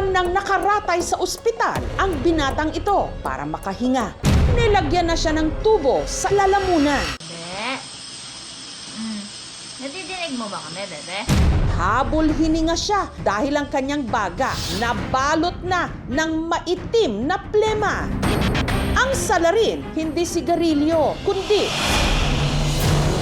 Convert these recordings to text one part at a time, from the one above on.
Sinundan ng nakaratay sa ospital ang binatang ito para makahinga. Nilagyan na siya ng tubo sa lalamunan. Bebe? Nadidinig mo ba kami, bebe? Habol hininga siya dahil ang kanyang baga nabalot na ng maitim na plema. Ang salarin, hindi sigarilyo, kundi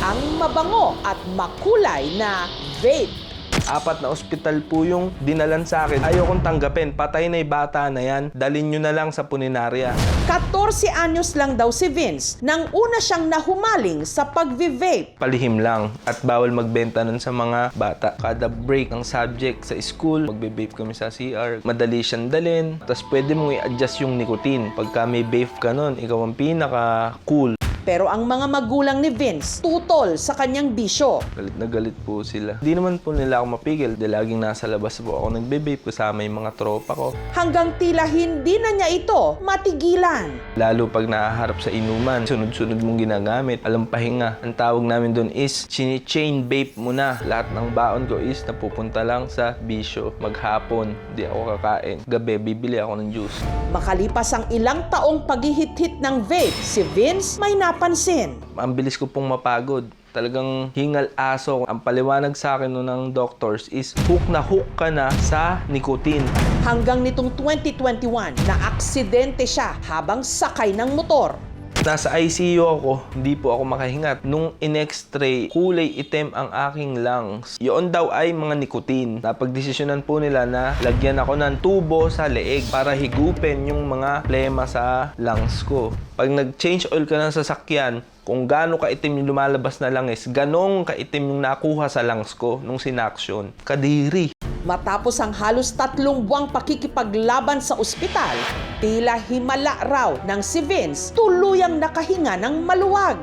ang mabango at makulay na vape. 4 na ospital po yung dinalan sa akin. Ayaw kong tanggapin. Patay na yung bata na yan. Dalin nyo na lang sa puninarya. 14 anyos lang daw si Vince nang una siyang nahumaling sa pag-vape. Palihim lang at bawal magbenta nun sa mga bata. Kada break ng subject sa school, magbe-vape kami sa CR. Madali siyang dalin. Tapos pwede mong i-adjust yung nicotine. Pagka may vape ka nun, ikaw ang pinaka-cool. Pero ang mga magulang ni Vince tutol sa kanyang bisyo. Galit na galit po sila. Hindi naman po nila ako mapigil dahil laging nasa labas po ako nagbe-vape kasama yung mga tropa ko. Hanggang tila hindi na niya ito matigilan. Lalo pag nakaharap sa inuman, sunod-sunod mong ginagamit, alam pahinga. Ang tawag namin doon is chini-chain vape mo na. Lahat ng baon ko is napupunta lang sa bisyo. Maghapon, di ako kakain. Gabi, bibili ako ng juice. Makalipas ang ilang taong paghihit-hit ng vape, si Vince may napansin. Ang bilis ko pong mapagod. Talagang hingal aso. Ang paliwanag sa akin no ng doctors is hook na hook ka na sa nicotine. Hanggang nitong 2021, na-aksidente siya habang sakay ng motor. Nasa ICU ako, hindi po ako makahingat. Nung in-x-ray, kulay itim ang aking lungs. Yun daw ay mga nicotine. Napagdesisyonan po nila na lagyan ako ng tubo sa leeg para higupin yung mga plema sa lungs ko. Pag nag-change oil ka ng sasakyan, kung gaano kaitim yung lumalabas na langis, ganong kaitim yung nakuha sa lungs ko nung sinaksyon. Kadiri. Matapos ang halos 3 buwang pakikipaglaban sa ospital, tila himala raw ng si Vince tuluyang nakahinga ng maluwag.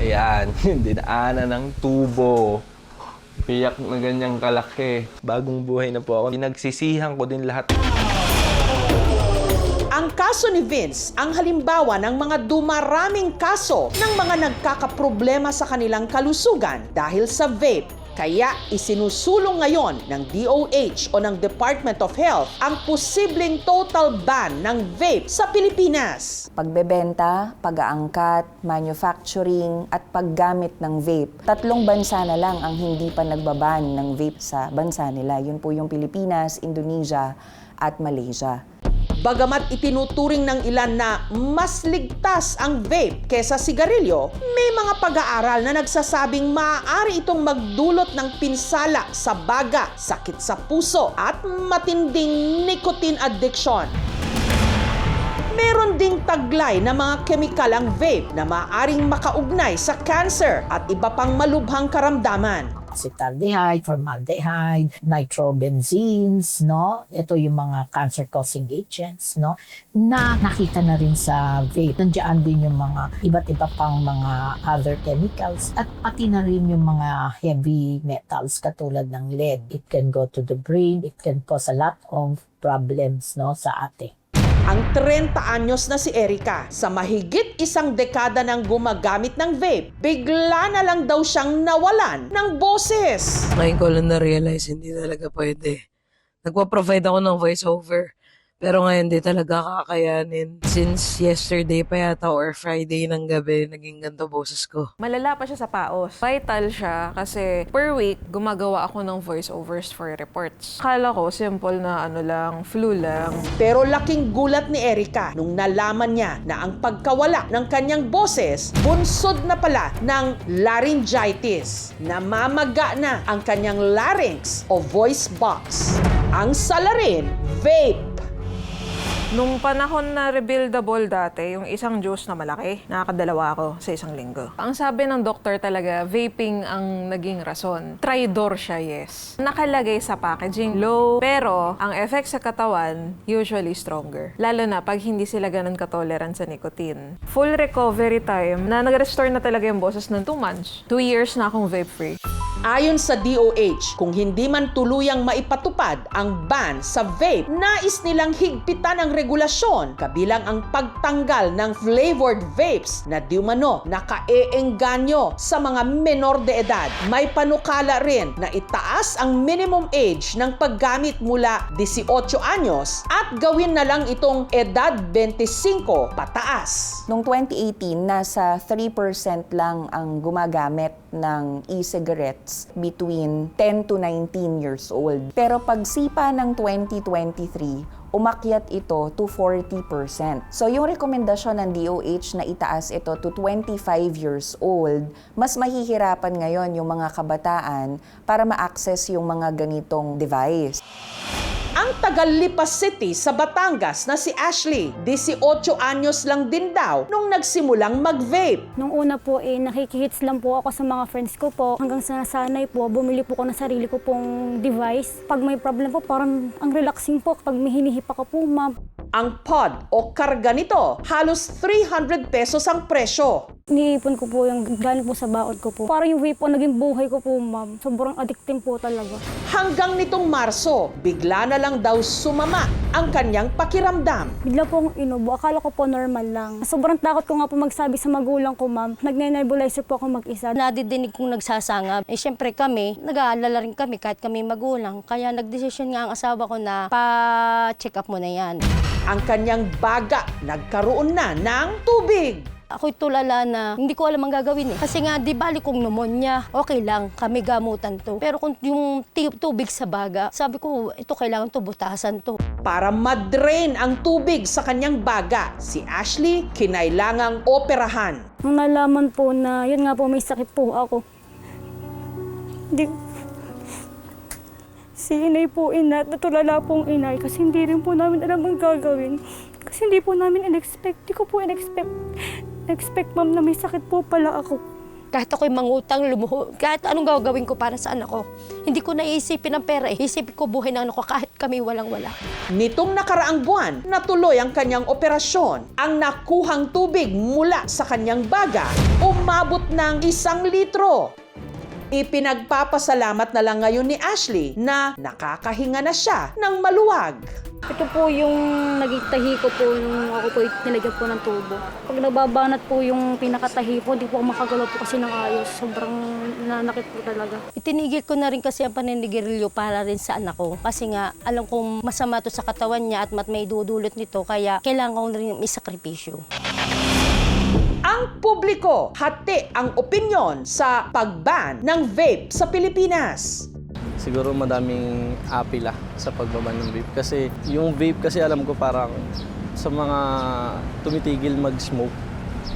Ayan, dinaanan ng tubo. Piyak na ganyang kalaki. Bagong buhay na po ako. Pinagsisihan ko din lahat. Ang kaso ni Vince ang halimbawa ng mga dumaraming kaso ng mga nagkakaproblema sa kanilang kalusugan dahil sa vape. Kaya isinusulong ngayon ng DOH o ng Department of Health ang posibleng total ban ng vape sa Pilipinas. Pagbebenta, pag-aangkat, manufacturing at paggamit ng vape. 3 bansa na lang ang hindi pa nagbaban ng vape sa bansa nila. Yun po yung Pilipinas, Indonesia at Malaysia. Bagamat itinuturing ng ilan na mas ligtas ang vape kesa sigarilyo, may mga pag-aaral na nagsasabing maaari itong magdulot ng pinsala sa baga, sakit sa puso at matinding nicotine addiction. Meron ding taglay na mga kemikal ang vape na maaaring makaugnay sa cancer at iba pang malubhang karamdaman. Acetaldehyde, formaldehyde, nitrobenzenes, no? Ito yung mga cancer-causing agents, no? Na nakita na rin sa vape. Nandiyan din yung mga iba't iba pang mga other chemicals at pati na rin yung mga heavy metals katulad ng lead. It can go to the brain, it can cause a lot of problems, no, sa ating. Ang 30 anyos na si Erica, sa mahigit 1 dekada nang gumagamit ng vape, bigla na lang daw siyang nawalan ng boses. Ngayon ko lang na-realize hindi talaga pwede. Nagpa-provide ako ng voiceover. Pero ngayon di talaga kakayanin. Since yesterday pa yata or Friday ng gabi, naging ganito boses ko. Malala pa siya sa paos. Vital siya kasi per week, gumagawa ako ng voiceovers for reports. Akala ko, simple na flu lang. Pero laking gulat ni Erica nung nalaman niya na ang pagkawala ng kanyang boses, bunsod na pala ng laryngitis. Namamaga na ang kanyang larynx o voice box. Ang salarin, vape. Nung panahon na rebuildable dati, yung isang juice na malaki, nakakadalawa ako sa isang linggo. Ang sabi ng doktor talaga, vaping ang naging rason. Tridor siya, yes. Nakalagay sa packaging, low, pero ang effect sa katawan, usually stronger. Lalo na pag hindi sila ganun katolerant sa nicotine. Full recovery time, na nag-restore na talaga yung boses ng 2 months. 2 years na akong vape-free. Ayon sa DOH, kung hindi man tuluyang maipatupad ang ban sa vape, nais nilang higpitan ang regulasyon kabilang ang pagtanggal ng flavored vapes na di umano nakaeengganyo sa mga menor de edad. May panukala rin na itaas ang minimum age ng paggamit mula 18 anyos at gawin na lang itong edad 25 pataas. Noong 2018, nasa 3% lang ang gumagamit ng e-cigarettes between 10 to 19 years old. Pero pagsipa ng 2023, umakyat ito to 40%. So yung rekomendasyon ng DOH na itaas ito to 25 years old, mas mahihirapan ngayon yung mga kabataan para ma-access yung mga ganitong device. Ang Tagalipas City sa Batangas na si Ashley, 18 anyos lang din daw nung nagsimulang mag-vape. Nung una po, nakikihits lang po ako sa mga friends ko po. Hanggang sa nasanay po, bumili po ko ng sarili ko pong device. Pag may problem po, parang ang relaxing po. Pag may hinihipa ko po, ma'am. Ang pod o karga nito, halos 300 pesos ang presyo. Iniipon ko po yung galing po sa baon ko po. Parang yung vape po, naging buhay ko po, ma'am. Sobrang addicting po talaga. Hanggang nitong Marso, bigla na lang daw sumama ang kanyang pakiramdam. Bigla po akong inubo. Akala ko po normal lang. Sobrang takot ko nga po magsabi sa magulang ko, ma'am. Nagne-nebulizer po ako mag-isa. Nadidinig kong nagsasanga. Siyempre kami, nag-aalala rin kami kahit kami magulang. Kaya nagdesisyon nga ang asawa ko na pa-check up mo na yan. Ang kanyang baga nagkaroon na ng tubig. Ako'y tulala na hindi ko alam ang gagawin eh. Kasi nga, di bali kong pneumonia, okay lang, kami gamutan to. Pero kung yung tubig sa baga, sabi ko, ito kailangan to, butasan to. Para madrain ang tubig sa kanyang baga, si Ashley kinailangang operahan. Nung nalaman po na, yun nga po, may sakit po ako. Si inay po natulala pong inay kasi hindi rin po namin alam ang gagawin. Kasi hindi po namin in-expect. Di ko po in-expect, ma'am, na may sakit po pala ako. Kahit ako'y mangutang, lumuho, kahit anong gagawin ko para sa anak ko, hindi ko naisipin ang pera eh. Isipin ko buhay ng anak ko kahit kami walang-wala. Nitong nakaraang buwan, natuloy ang kanyang operasyon. Ang nakuhang tubig mula sa kanyang baga, umabot ng 1 litro. Ipinagpapasalamat na lang ngayon ni Ashley na nakakahinga na siya ng maluwag. Ito po yung naging tahi ko po nung ako po nilagyan po ng tubo. Pag nababanat po yung pinakatahi po, hindi po ako makagalaw po kasi ng ayos. Sobrang nanakit po talaga. Itinigil ko na rin kasi ang paninigirilyo para rin sa anak ko. Kasi nga, alam kong masama to sa katawan niya at may dudulot nito, kaya kailangan ko rin isakripisyo. Ang publiko, hati ang opinyon sa pagban ng vape sa Pilipinas. Siguro madaming apila sa pagbaban ng vape. Kasi yung vape kasi alam ko parang sa mga tumitigil mag-smoke,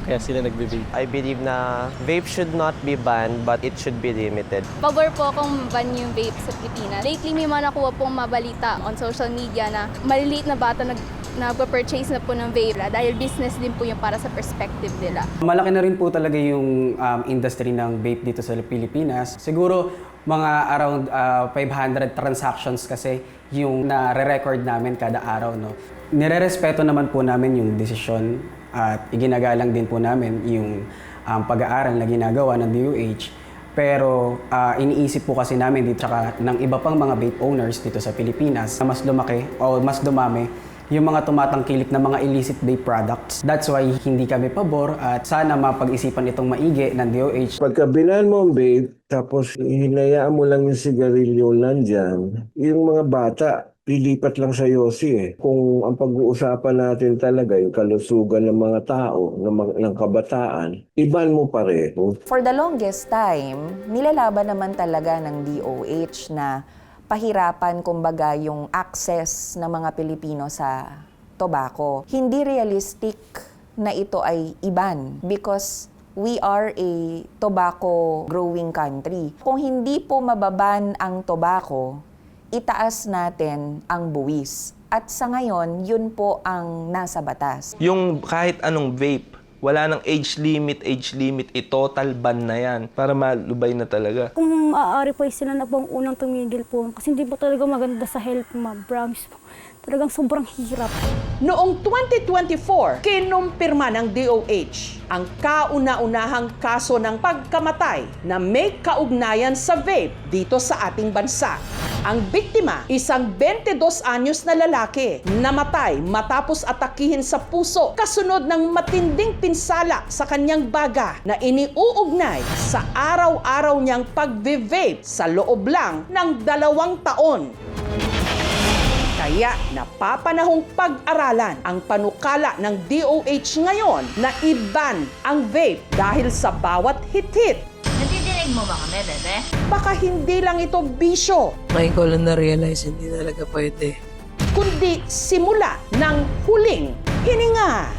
kaya sila nagbe-vape. I believe na vape should not be banned but it should be limited. Pabor po akong ban yung vape sa Pilipinas. Lately, may mga nakuha pong mabalita on social media na maliliit na bata nagpa-purchase na po ng vape dahil business din po yung para sa perspective nila. Malaki na rin po talaga yung industry ng vape dito sa Pilipinas. Siguro mga around 500 transactions kasi yung nare-record namin kada araw. No? Nire-respeto naman po namin yung desisyon at iginagalang din po namin yung pag-aaral na ginagawa ng DOH. Pero iniisip po kasi namin dito tsaka ng iba pang mga vape owners dito sa Pilipinas na mas lumaki o mas dumami yung mga tumatangkilik na mga illicit vape products. That's why hindi kami pabor at sana mapag-isipan itong maigi ng DOH. Pagka binan mo ang vape, tapos hinayaan mo lang yung sigarilyo nandyan, yung mga bata, lilipat lang sa yosi eh. Kung ang pag-uusapan natin talaga yung kalusugan ng mga tao, ng kabataan, iban mo pareho. For the longest time, nilalaban naman talaga ng DOH na pahirapan kumbaga yung access ng mga Pilipino sa tobacco. Hindi realistic na ito ay iban because we are a tobacco growing country. Kung hindi po mababan ang tobacco, itaas natin ang buwis. At sa ngayon, yun po ang nasa batas. Yung kahit anong vape, wala nang age limit, total ban na yan para malubay na talaga. Kung maaari po sila na po ang unang tumigil po kasi hindi po talaga maganda sa health, ma'am. Promise po. Talagang sobrang hirap. Noong 2024, kinumpirma ng DOH ang kauna-unahang kaso ng pagkamatay na may kaugnayan sa vape dito sa ating bansa. Ang biktima, isang 22 anyos na lalaki, namatay matapos atakihin sa puso kasunod ng matinding pinsala sa kanyang baga na iniuugnay sa araw-araw niyang pagve-vape sa loob lang ng 2 taon. Kaya napapanahong pag-aralan ang panukala ng DOH ngayon na i-ban ang vape dahil sa bawat hit-hit. Nadidinig mo ba kami, bebe? Baka hindi lang ito bisyo, Ngayon ko lang na-realize hindi talaga pwede. kundi simula ng huling hininga.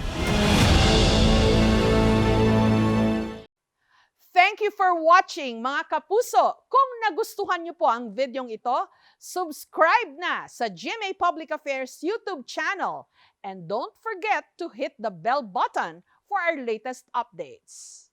Thank you for watching, mga kapuso. Kung nagustuhan niyo po ang videong ito, subscribe na sa GMA Public Affairs YouTube channel. And don't forget to hit the bell button for our latest updates.